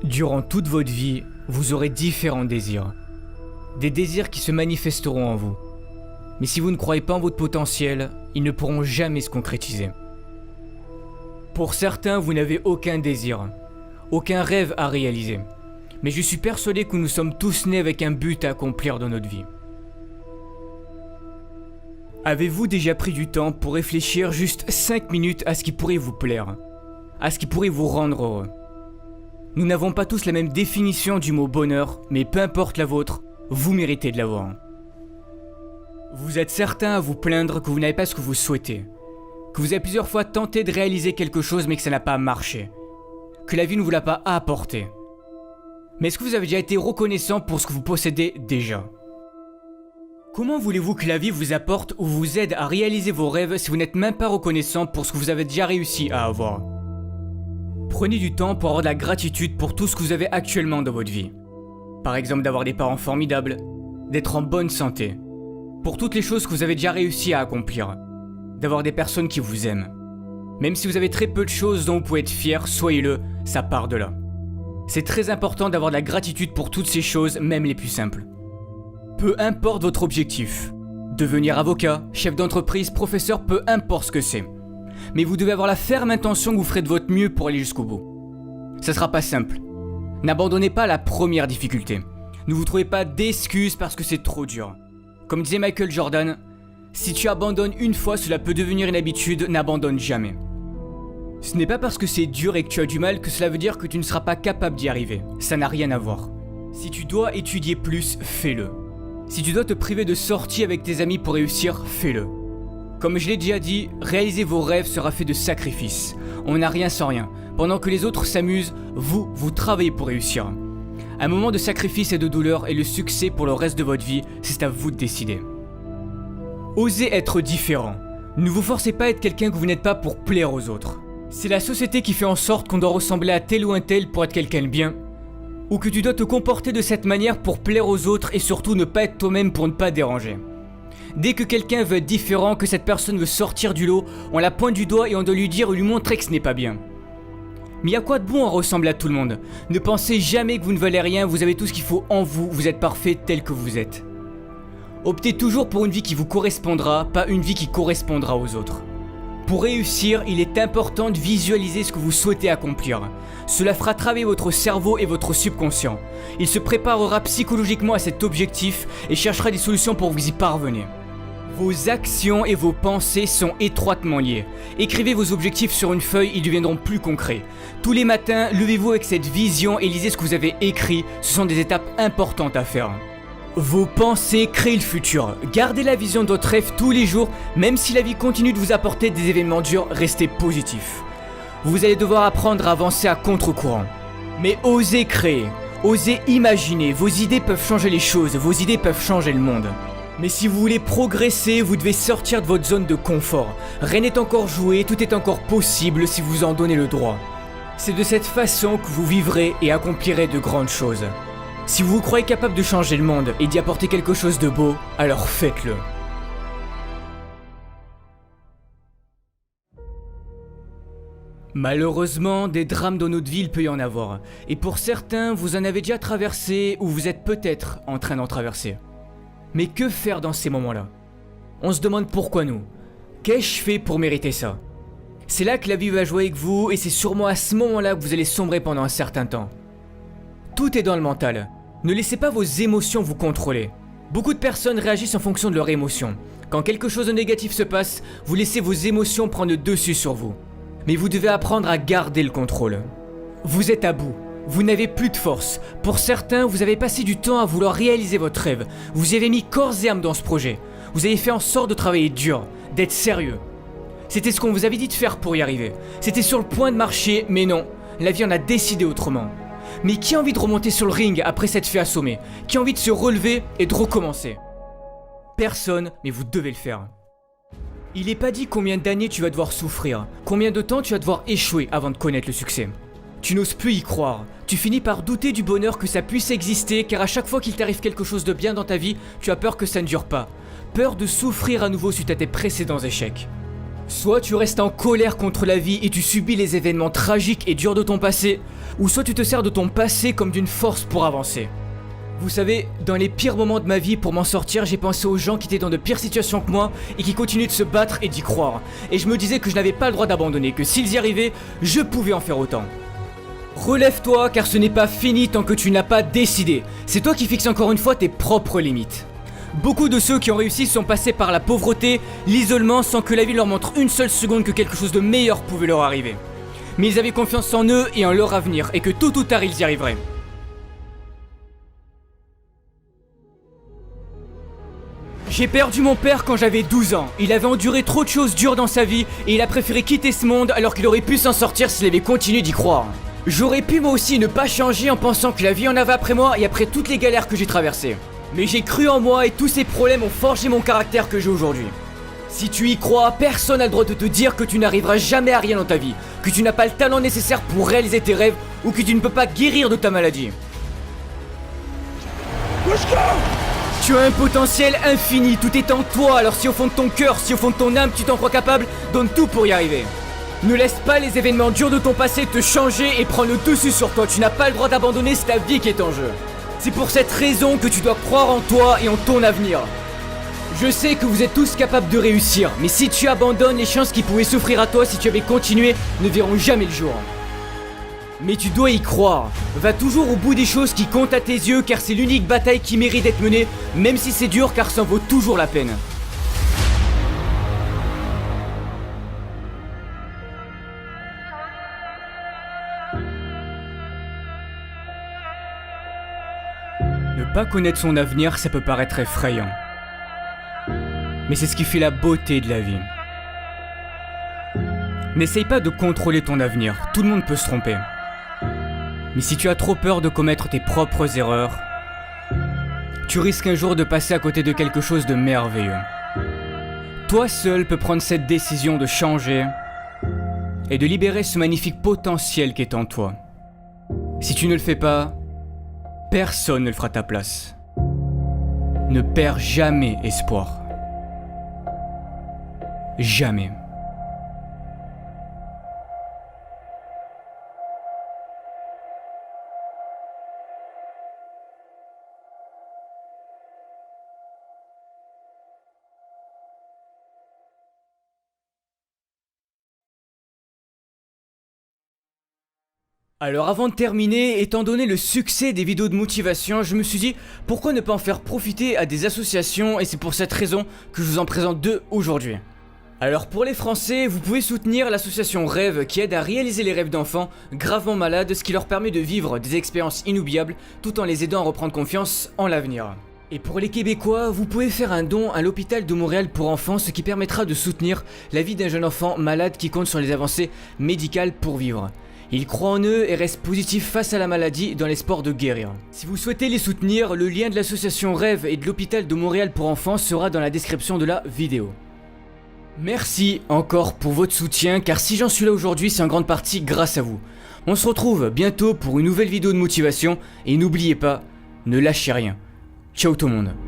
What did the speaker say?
Durant toute votre vie, vous aurez différents désirs. Des désirs qui se manifesteront en vous. Mais si vous ne croyez pas en votre potentiel, ils ne pourront jamais se concrétiser. Pour certains, vous n'avez aucun désir, aucun rêve à réaliser. Mais je suis persuadé que nous sommes tous nés avec un but à accomplir dans notre vie. Avez-vous déjà pris du temps pour réfléchir juste 5 minutes à ce qui pourrait vous plaire, à ce qui pourrait vous rendre heureux? Nous n'avons pas tous la même définition du mot bonheur, mais peu importe la vôtre, vous méritez de l'avoir. Vous êtes certain à vous plaindre que vous n'avez pas ce que vous souhaitez, que vous avez plusieurs fois tenté de réaliser quelque chose mais que ça n'a pas marché, que la vie ne vous l'a pas apporté. Mais est-ce que vous avez déjà été reconnaissant pour ce que vous possédez déjà? Comment voulez-vous que la vie vous apporte ou vous aide à réaliser vos rêves si vous n'êtes même pas reconnaissant pour ce que vous avez déjà réussi à avoir? Prenez du temps pour avoir de la gratitude pour tout ce que vous avez actuellement dans votre vie. Par exemple d'avoir des parents formidables, d'être en bonne santé, pour toutes les choses que vous avez déjà réussi à accomplir, d'avoir des personnes qui vous aiment. Même si vous avez très peu de choses dont vous pouvez être fier, soyez-le, ça part de là. C'est très important d'avoir de la gratitude pour toutes ces choses, même les plus simples. Peu importe votre objectif, devenir avocat, chef d'entreprise, professeur, peu importe ce que c'est. Mais vous devez avoir la ferme intention que vous ferez de votre mieux pour aller jusqu'au bout. Ça sera pas simple. N'abandonnez pas la première difficulté. Ne vous trouvez pas d'excuses parce que c'est trop dur. Comme disait Michael Jordan, si tu abandonnes une fois, cela peut devenir une habitude, n'abandonne jamais. Ce n'est pas parce que c'est dur et que tu as du mal que cela veut dire que tu ne seras pas capable d'y arriver. Ça n'a rien à voir. Si tu dois étudier plus, fais-le. Si tu dois te priver de sorties avec tes amis pour réussir, fais-le. Comme je l'ai déjà dit, réaliser vos rêves sera fait de sacrifices. On n'a rien sans rien. Pendant que les autres s'amusent, vous travaillez pour réussir. Un moment de sacrifice et de douleur et le succès pour le reste de votre vie, c'est à vous de décider. Osez être différent. Ne vous forcez pas à être quelqu'un que vous n'êtes pas pour plaire aux autres. C'est la société qui fait en sorte qu'on doit ressembler à tel ou un tel pour être quelqu'un de bien, ou que tu dois te comporter de cette manière pour plaire aux autres et surtout ne pas être toi-même pour ne pas déranger. Dès que quelqu'un veut être différent, que cette personne veut sortir du lot, on la pointe du doigt et on doit lui dire ou lui montrer que ce n'est pas bien. Mais y a quoi de bon à ressembler à tout le monde? Ne pensez jamais que vous ne valez rien, vous avez tout ce qu'il faut en vous, vous êtes parfait tel que vous êtes. Optez toujours pour une vie qui vous correspondra, pas une vie qui correspondra aux autres. Pour réussir, il est important de visualiser ce que vous souhaitez accomplir. Cela fera travailler votre cerveau et votre subconscient. Il se préparera psychologiquement à cet objectif et cherchera des solutions pour vous y parvenir. Vos actions et vos pensées sont étroitement liées. Écrivez vos objectifs sur une feuille, ils deviendront plus concrets. Tous les matins, levez-vous avec cette vision et lisez ce que vous avez écrit. Ce sont des étapes importantes à faire. Vos pensées créent le futur. Gardez la vision de votre rêve tous les jours, même si la vie continue de vous apporter des événements durs, restez positif. Vous allez devoir apprendre à avancer à contre-courant. Mais osez créer, osez imaginer, vos idées peuvent changer les choses, vos idées peuvent changer le monde. Mais si vous voulez progresser, vous devez sortir de votre zone de confort. Rien n'est encore joué, tout est encore possible si vous en donnez le droit. C'est de cette façon que vous vivrez et accomplirez de grandes choses. Si vous vous croyez capable de changer le monde et d'y apporter quelque chose de beau, alors faites-le. Malheureusement, des drames dans notre vie, il peut y en avoir. Et pour certains, vous en avez déjà traversé ou vous êtes peut-être en train d'en traverser. Mais que faire dans ces moments-là? On se demande pourquoi nous. Qu'ai-je fait pour mériter ça? C'est là que la vie va jouer avec vous et c'est sûrement à ce moment-là que vous allez sombrer pendant un certain temps. Tout est dans le mental. Ne laissez pas vos émotions vous contrôler. Beaucoup de personnes réagissent en fonction de leurs émotions. Quand quelque chose de négatif se passe, vous laissez vos émotions prendre le dessus sur vous. Mais vous devez apprendre à garder le contrôle. Vous êtes à bout. Vous n'avez plus de force. Pour certains, vous avez passé du temps à vouloir réaliser votre rêve. Vous y avez mis corps et âme dans ce projet. Vous avez fait en sorte de travailler dur, d'être sérieux. C'était ce qu'on vous avait dit de faire pour y arriver. C'était sur le point de marcher, mais non. La vie en a décidé autrement. Mais qui a envie de remonter sur le ring après s'être fait assommer? Qui a envie de se relever et de recommencer? Personne, mais vous devez le faire. Il n'est pas dit combien d'années tu vas devoir souffrir, combien de temps tu vas devoir échouer avant de connaître le succès. Tu n'oses plus y croire, tu finis par douter du bonheur que ça puisse exister car à chaque fois qu'il t'arrive quelque chose de bien dans ta vie, tu as peur que ça ne dure pas. Peur de souffrir à nouveau suite à tes précédents échecs. Soit tu restes en colère contre la vie et tu subis les événements tragiques et durs de ton passé, ou soit tu te sers de ton passé comme d'une force pour avancer. Vous savez, dans les pires moments de ma vie, pour m'en sortir, j'ai pensé aux gens qui étaient dans de pires situations que moi et qui continuaient de se battre et d'y croire. Et je me disais que je n'avais pas le droit d'abandonner, que s'ils y arrivaient, je pouvais en faire autant. Relève-toi car ce n'est pas fini tant que tu n'as pas décidé. C'est toi qui fixes encore une fois tes propres limites. Beaucoup de ceux qui ont réussi sont passés par la pauvreté, l'isolement sans que la vie leur montre une seule seconde que quelque chose de meilleur pouvait leur arriver. Mais ils avaient confiance en eux et en leur avenir et que tôt ou tard ils y arriveraient. J'ai perdu mon père quand j'avais 12 ans. Il avait enduré trop de choses dures dans sa vie et il a préféré quitter ce monde alors qu'il aurait pu s'en sortir s'il avait continué d'y croire. J'aurais pu moi aussi ne pas changer en pensant que la vie en avait après moi et après toutes les galères que j'ai traversées. Mais j'ai cru en moi et tous ces problèmes ont forgé mon caractère que j'ai aujourd'hui. Si tu y crois, personne n'a le droit de te dire que tu n'arriveras jamais à rien dans ta vie, que tu n'as pas le talent nécessaire pour réaliser tes rêves ou que tu ne peux pas guérir de ta maladie. Tu as un potentiel infini, tout est en toi, alors si au fond de ton cœur, si au fond de ton âme tu t'en crois capable, donne tout pour y arriver. Ne laisse pas les événements durs de ton passé te changer et prendre le dessus sur toi, tu n'as pas le droit d'abandonner, c'est ta vie qui est en jeu. C'est pour cette raison que tu dois croire en toi et en ton avenir. Je sais que vous êtes tous capables de réussir, mais si tu abandonnes, les chances qui pouvaient s'offrir à toi si tu avais continué ne verront jamais le jour. Mais tu dois y croire. Va toujours au bout des choses qui comptent à tes yeux car c'est l'unique bataille qui mérite d'être menée, même si c'est dur car ça en vaut toujours la peine. Ne pas connaître son avenir, ça peut paraître effrayant. Mais c'est ce qui fait la beauté de la vie. N'essaye pas de contrôler ton avenir, tout le monde peut se tromper. Mais si tu as trop peur de commettre tes propres erreurs, tu risques un jour de passer à côté de quelque chose de merveilleux. Toi seul peux prendre cette décision de changer et de libérer ce magnifique potentiel qui est en toi. Si tu ne le fais pas, personne ne le fera à ta place. Ne perds jamais espoir. Jamais. Alors avant de terminer, étant donné le succès des vidéos de motivation, je me suis dit pourquoi ne pas en faire profiter à des associations et c'est pour cette raison que je vous en présente deux aujourd'hui. Alors pour les Français, vous pouvez soutenir l'association Rêve qui aide à réaliser les rêves d'enfants gravement malades, ce qui leur permet de vivre des expériences inoubliables tout en les aidant à reprendre confiance en l'avenir. Et pour les Québécois, vous pouvez faire un don à l'hôpital de Montréal pour enfants, ce qui permettra de soutenir la vie d'un jeune enfant malade qui compte sur les avancées médicales pour vivre. Ils croient en eux et restent positifs face à la maladie dans l'espoir de guérir. Si vous souhaitez les soutenir, le lien de l'association Rêve et de l'hôpital de Montréal pour enfants sera dans la description de la vidéo. Merci encore pour votre soutien car si j'en suis là aujourd'hui c'est en grande partie grâce à vous. On se retrouve bientôt pour une nouvelle vidéo de motivation et n'oubliez pas, ne lâchez rien. Ciao tout le monde.